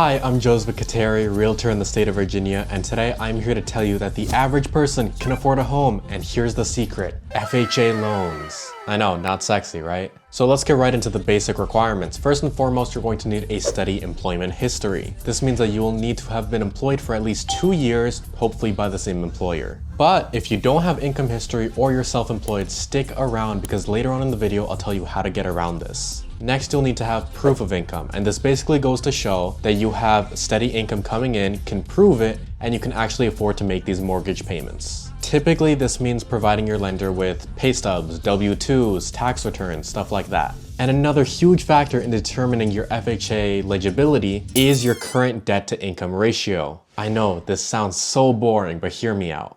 Hi, I'm Joseph Khateri, realtor in the state of Virginia, and today I'm here to tell you that the average person can afford a home, and here's the secret: FHA loans. I know, not sexy, right? So let's get right into the basic requirements. First and foremost, you're going to need a steady employment history. This means that you will need to have been employed for at least 2 years, hopefully by the same employer. But if you don't have income history or you're self-employed, stick around because later on in the video, I'll tell you how to get around this. Next, you'll need to have proof of income, and this basically goes to show that you have steady income coming in, can prove it, and you can actually afford to make these mortgage payments. Typically, this means providing your lender with pay stubs, W-2s, tax returns, stuff like that. And another huge factor in determining your FHA eligibility is your current debt to income ratio. I know, this sounds so boring, but hear me out.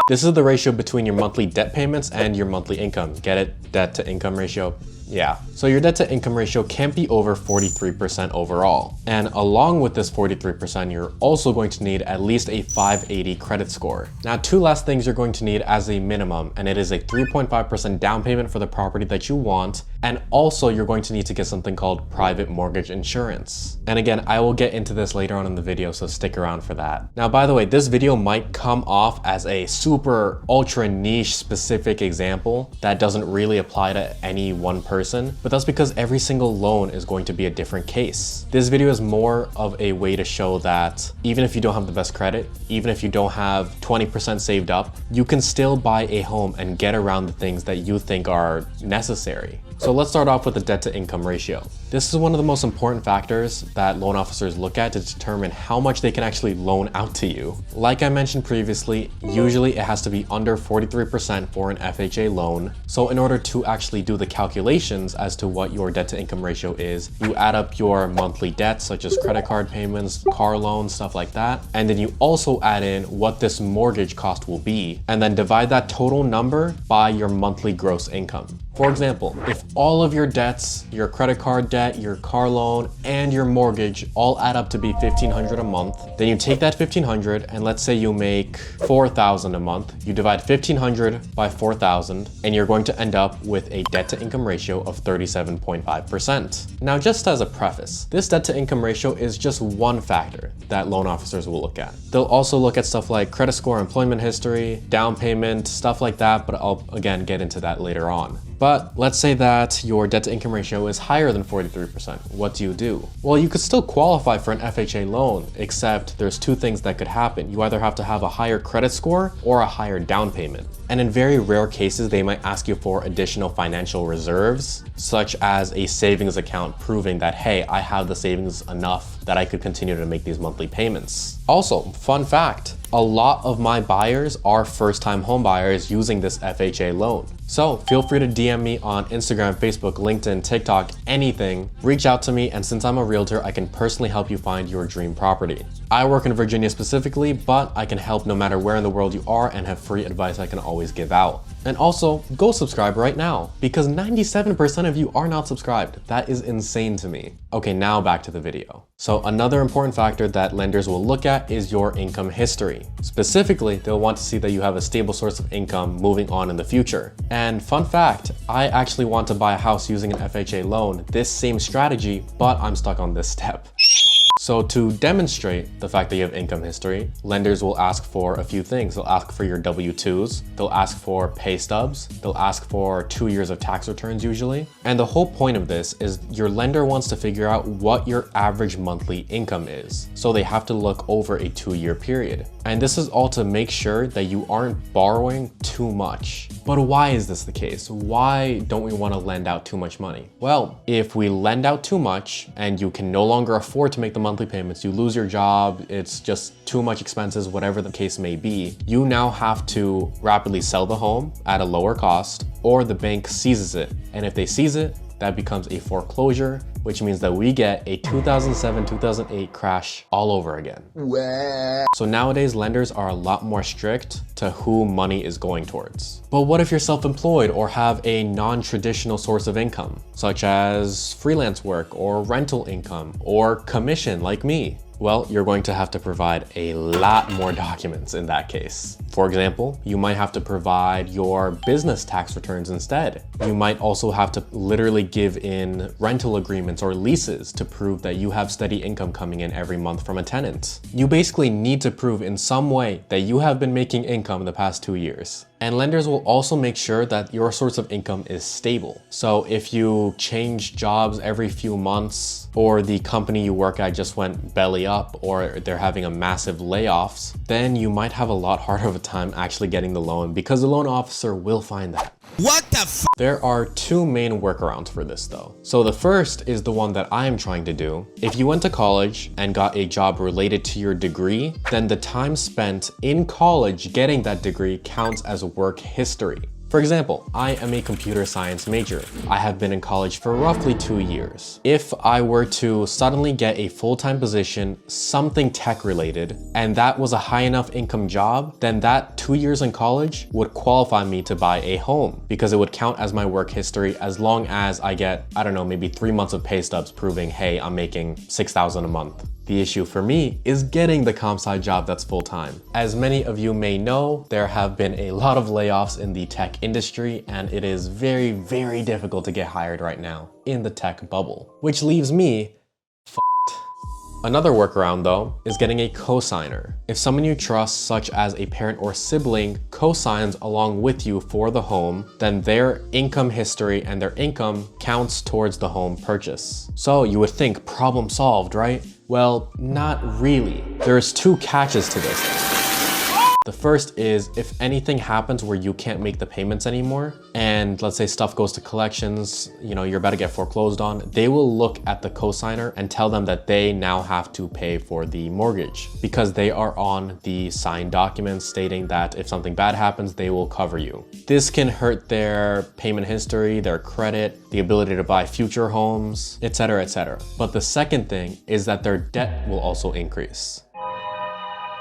This is the ratio between your monthly debt payments and your monthly income. Get it? Debt to income ratio? Yeah. So your debt to income ratio can't be over 43% overall. And along with this 43%, you're also going to need at least a 580 credit score. Now, two last things you're going to need as a minimum, and it is a 3.5% down payment for the property that you want. And also you're going to need to get something called private mortgage insurance. And again, I will get into this later on in the video, so stick around for that. Now, by the way, this video might come off as a super ultra niche specific example that doesn't really apply to any one person, but that's because every single loan is going to be a different case. This video is more of a way to show that even if you don't have the best credit, even if you don't have 20% saved up, you can still buy a home and get around the things that you think are necessary. So let's start off with the debt to income ratio. This is one of the most important factors that loan officers look at to determine how much they can actually loan out to you. Like I mentioned previously, usually it has to be under 43% for an FHA loan. So in order to actually do the calculations as to what your debt to income ratio is, you add up your monthly debts such as credit card payments, car loans, stuff like that. And then you also add in what this mortgage cost will be, and then divide that total number by your monthly gross income. For example, if all of your debts, your credit card debt, your car loan, and your mortgage all add up to be $1,500 a month, then you take that $1,500 and let's say you make $4,000 a month. You divide $1,500 by 4,000 and you're going to end up with a debt to income ratio of 37.5%. Now, just as a preface, this debt to income ratio is just one factor that loan officers will look at. They'll also look at stuff like credit score, employment history, down payment, stuff like that, but I'll again get into that later on. But let's say that your debt to income ratio is higher than 43%. What do? Well, you could still qualify for an FHA loan, except there's two things that could happen. You either have to have a higher credit score or a higher down payment. And in very rare cases, they might ask you for additional financial reserves, such as a savings account proving that, hey, I have the savings enough that I could continue to make these monthly payments. Also, fun fact, a lot of my buyers are first-time home buyers using this FHA loan. So feel free to DM me on Instagram, Facebook, LinkedIn, TikTok, anything. Reach out to me, and since I'm a realtor, I can personally help you find your dream property. I work in Virginia specifically, but I can help no matter where in the world you are and have free advice I can always give out. And also, go subscribe right now, because 97% of you are not subscribed. That is insane to me. Okay, now back to the video. So another important factor that lenders will look at is your income history. Specifically, they'll want to see that you have a stable source of income moving on in the future. And fun fact, I actually want to buy a house using an FHA loan, this same strategy, but I'm stuck on this step. So to demonstrate the fact that you have income history, lenders will ask for a few things. They'll ask for your W-2s, they'll ask for pay stubs, they'll ask for 2 years of tax returns usually. And the whole point of this is your lender wants to figure out what your average monthly income is. So they have to look over a 2-year period. And this is all to make sure that you aren't borrowing too much. But why is this the case? Why don't we want to lend out too much money? Well, if we lend out too much and you can no longer afford to make the monthly payments, you lose your job, it's just too much expenses, whatever the case may be, you now have to rapidly sell the home at a lower cost, or the bank seizes it. And if they seize it, that becomes a foreclosure, which means that we get a 2007-2008 crash all over again. So nowadays, lenders are a lot more strict to who money is going towards. But what if you're self-employed or have a non-traditional source of income, such as freelance work or rental income or commission like me? Well, you're going to have to provide a lot more documents in that case. For example, you might have to provide your business tax returns instead. You might also have to literally give in rental agreements or leases to prove that you have steady income coming in every month from a tenant. You basically need to prove in some way that you have been making income in the past 2 years. And lenders will also make sure that your source of income is stable. So if you change jobs every few months, or the company you work at just went belly up, or they're having a massive layoffs, then you might have a lot harder of a time actually getting the loan because the loan officer will find that. What the f? There are two main workarounds for this though. So the first is the one that I'm trying to do. If you went to college and got a job related to your degree, then the time spent in college getting that degree counts as work history. For example, I am a computer science major. I have been in college for roughly 2 years. If I were to suddenly get a full-time position, something tech related, and that was a high enough income job, then that 2 years in college would qualify me to buy a home because it would count as my work history as long as I get, I don't know, maybe 3 months of pay stubs proving, hey, I'm making $6,000 a month. The issue for me is getting the comp sci job that's full-time. As many of you may know, there have been a lot of layoffs in the tech industry, and it is very, very difficult to get hired right now in the tech bubble, which leaves me f***ed. Another workaround though is getting a cosigner. If someone you trust, such as a parent or sibling, cosigns along with you for the home, then their income history and their income counts towards the home purchase. So you would think problem solved, right? Well, not really. There's two catches to this. The first is if anything happens where you can't make the payments anymore, and let's say stuff goes to collections, you're about to get foreclosed on, they will look at the cosigner and tell them that they now have to pay for the mortgage because they are on the signed documents stating that if something bad happens, they will cover you. This can hurt their payment history, their credit, the ability to buy future homes, etc., etc. But the second thing is that their debt will also increase.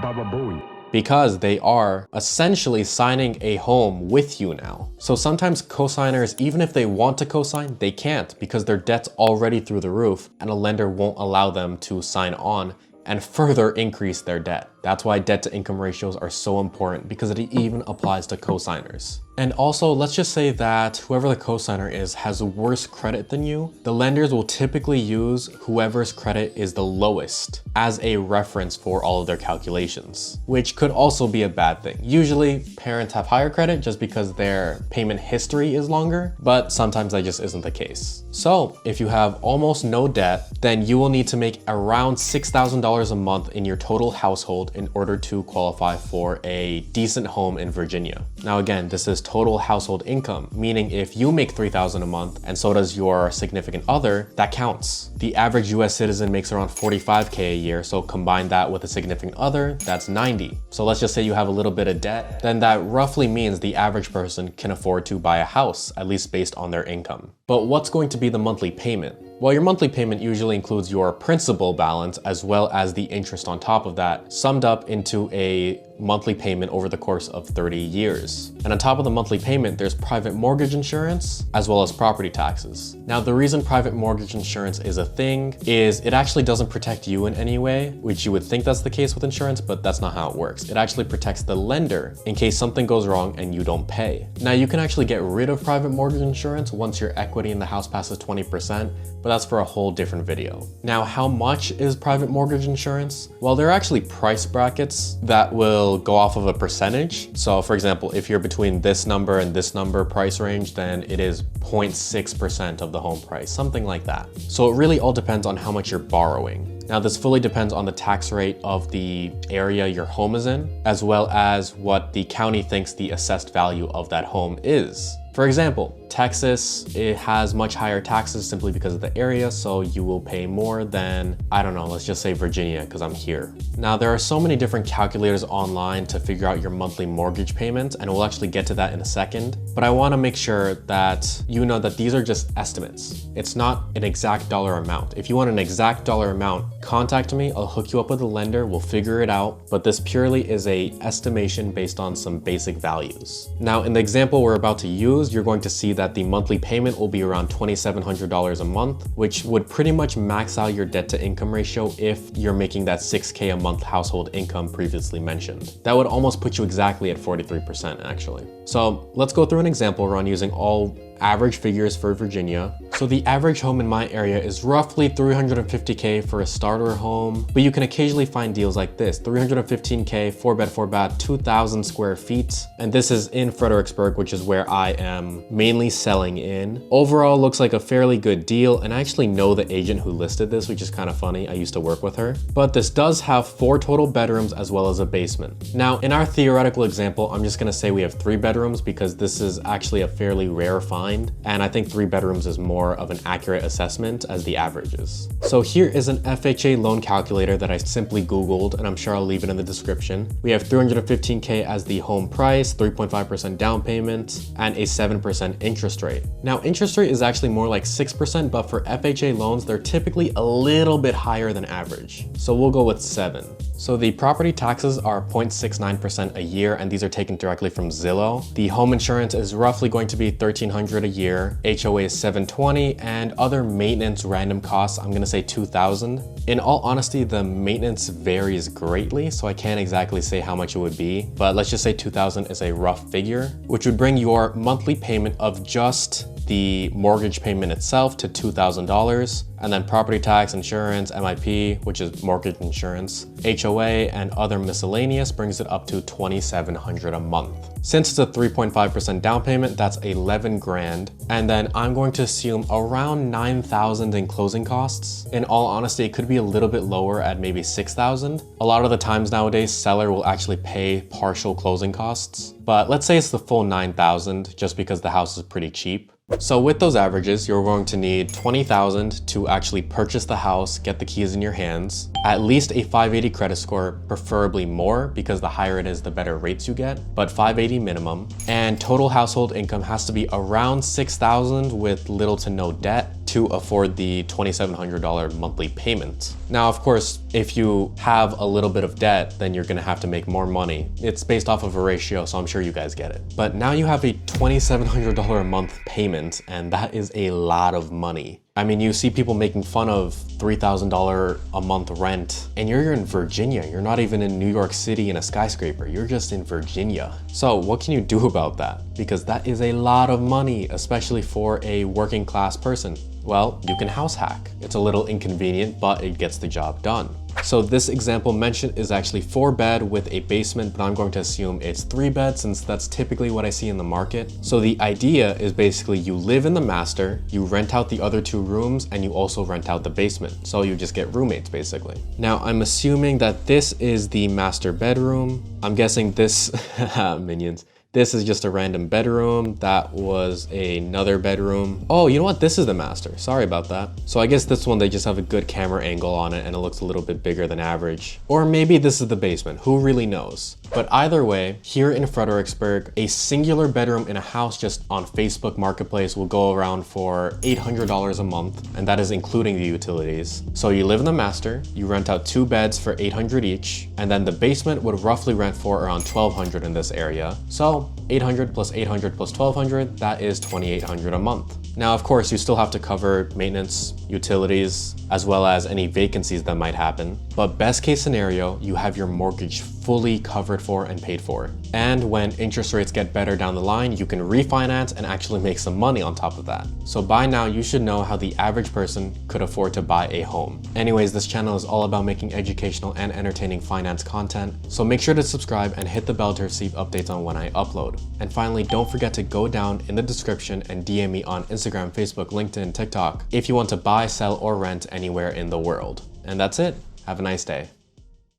Baba Booey. Because they are essentially signing a home with you now. So sometimes cosigners, even if they want to cosign, they can't because their debt's already through the roof and a lender won't allow them to sign on and further increase their debt. That's why debt to income ratios are so important because it even applies to cosigners. And also, let's just say that whoever the cosigner is has worse credit than you. The lenders will typically use whoever's credit is the lowest as a reference for all of their calculations, which could also be a bad thing. Usually, parents have higher credit just because their payment history is longer, but sometimes that just isn't the case. So if you have almost no debt, then you will need to make around $6,000 a month in your total household in order to qualify for a decent home in Virginia. Now again, this is total household income, meaning if you make $3,000 a month and so does your significant other, that counts. The average US citizen makes around $45K a year, so combine that with a significant other, that's 90. So let's just say you have a little bit of debt, then that roughly means the average person can afford to buy a house, at least based on their income. But what's going to be the monthly payment? Well, your monthly payment usually includes your principal balance as well as the interest on top of that, summed up into a monthly payment over the course of 30 years. And on top of the monthly payment, there's private mortgage insurance as well as property taxes. Now, the reason private mortgage insurance is a thing is it actually doesn't protect you in any way, which you would think that's the case with insurance, but that's not how it works. It actually protects the lender in case something goes wrong and you don't pay. Now, you can actually get rid of private mortgage insurance once your equity in the house passes 20%, but that's for a whole different video. Now, how much is private mortgage insurance? Well, there are actually price brackets that will go off of a percentage. So for example, if you're between this number and this number price range, then it is 0.6% of the home price, something like that. So it really all depends on how much you're borrowing. Now, this fully depends on the tax rate of the area your home is in, as well as what the county thinks the assessed value of that home is. For example, Texas, it has much higher taxes simply because of the area, so you will pay more than, I don't know, let's just say Virginia, because I'm here. Now, there are so many different calculators online to figure out your monthly mortgage payments, and we'll actually get to that in a second. But I want to make sure that you know that these are just estimates. It's not an exact dollar amount. If you want an exact dollar amount, contact me, I'll hook you up with a lender, we'll figure it out, but this purely is a estimation based on some basic values. Now, in the example we're about to use, you're going to see that the monthly payment will be around $2,700 a month, which would pretty much max out your debt to income ratio if you're making that 6K a month household income previously mentioned. That would almost put you exactly at 43% actually. So let's go through an example run using all average figures for Virginia. So the average home in my area is roughly $350K for a starter home, but you can occasionally find deals like this, $315K, 4-bed, 4-bath, 2,000 square feet. And this is in Fredericksburg, which is where I am mainly selling in. Overall, looks like a fairly good deal. And I actually know the agent who listed this, which is kind of funny. I used to work with her. But this does have 4 total bedrooms as well as a basement. Now, in our theoretical example, I'm just gonna say we have 3 bedrooms because this is actually a fairly rare find. And I think 3 bedrooms is more of an accurate assessment as the average is. So here is an FHA loan calculator that I simply Googled, and I'm sure I'll leave it in the description. We have $315K as the home price, 3.5% down payment, and a 7% interest rate. Now, interest rate is actually more like 6%, but for FHA loans, they're typically a little bit higher than average. So we'll go with 7. So the property taxes are 0.69% a year, and these are taken directly from Zillow. The home insurance is roughly going to be $1,300 a year. HOA is $720, and other maintenance random costs, I'm gonna say $2,000. In all honesty, the maintenance varies greatly, so I can't exactly say how much it would be, but let's just say $2,000 is a rough figure, which would bring your monthly payment of just the mortgage payment itself to $2,000, and then property tax, insurance, MIP, which is mortgage insurance, HOA, and other miscellaneous brings it up to $2,700 a month. Since it's a 3.5% down payment, that's 11 grand. And then I'm going to assume around 9,000 in closing costs. In all honesty, it could be a little bit lower at maybe 6,000. A lot of the times nowadays, seller will actually pay partial closing costs, but let's say it's the full 9,000 just because the house is pretty cheap. So with those averages, you're going to need 20,000 to actually purchase the house, get the keys in your hands, at least a 580 credit score, preferably more because the higher it is, the better rates you get, but 580 minimum. And total household income has to be around 6,000 with little to no debt to afford the $2,700 monthly payment. Now, of course, if you have a little bit of debt, then you're gonna have to make more money. It's based off of a ratio, so I'm sure you guys get it. But now you have a $2,700 a month payment, and that is a lot of money. I mean, you see people making fun of $3,000 a month rent, and you're in Virginia. You're not even in New York City in a skyscraper. You're just in Virginia. So what can you do about that? Because that is a lot of money, especially for a working class person. Well, you can house hack. It's a little inconvenient, but it gets the job done. So this example mentioned is actually 4-bed with a basement, but I'm going to assume it's 3-bed since that's typically what I see in the market. So the idea is basically you live in the master, you rent out the other 2 rooms, and you also rent out the basement. So you just get roommates basically. Now I'm assuming that this is the master bedroom. I'm guessing this, minions. This is just a random bedroom. That was another bedroom. Oh, you know what? This is the master. Sorry about that. So I guess this one, they just have a good camera angle on it and it looks a little bit bigger than average. Or maybe this is the basement. Who really knows? But either way, here in Fredericksburg, a singular bedroom in a house just on Facebook Marketplace will go around for $800 a month, and that is including the utilities. So you live in the master, you rent out 2 beds for $800 each, and then the basement would roughly rent for around $1,200 in this area. So 800 plus 800 plus 1,200, that is $2,800 a month. Now, of course, you still have to cover maintenance, utilities, as well as any vacancies that might happen. But best case scenario, you have your mortgage fully covered for and paid for. And when interest rates get better down the line, you can refinance and actually make some money on top of that. So by now, you should know how the average person could afford to buy a home. Anyways, this channel is all about making educational and entertaining finance content. So make sure to subscribe and hit the bell to receive updates on when I upload. And finally, don't forget to go down in the description and DM me on Instagram, Facebook, LinkedIn, TikTok if you want to buy, sell, or rent anywhere in the world. And that's it. Have a nice day.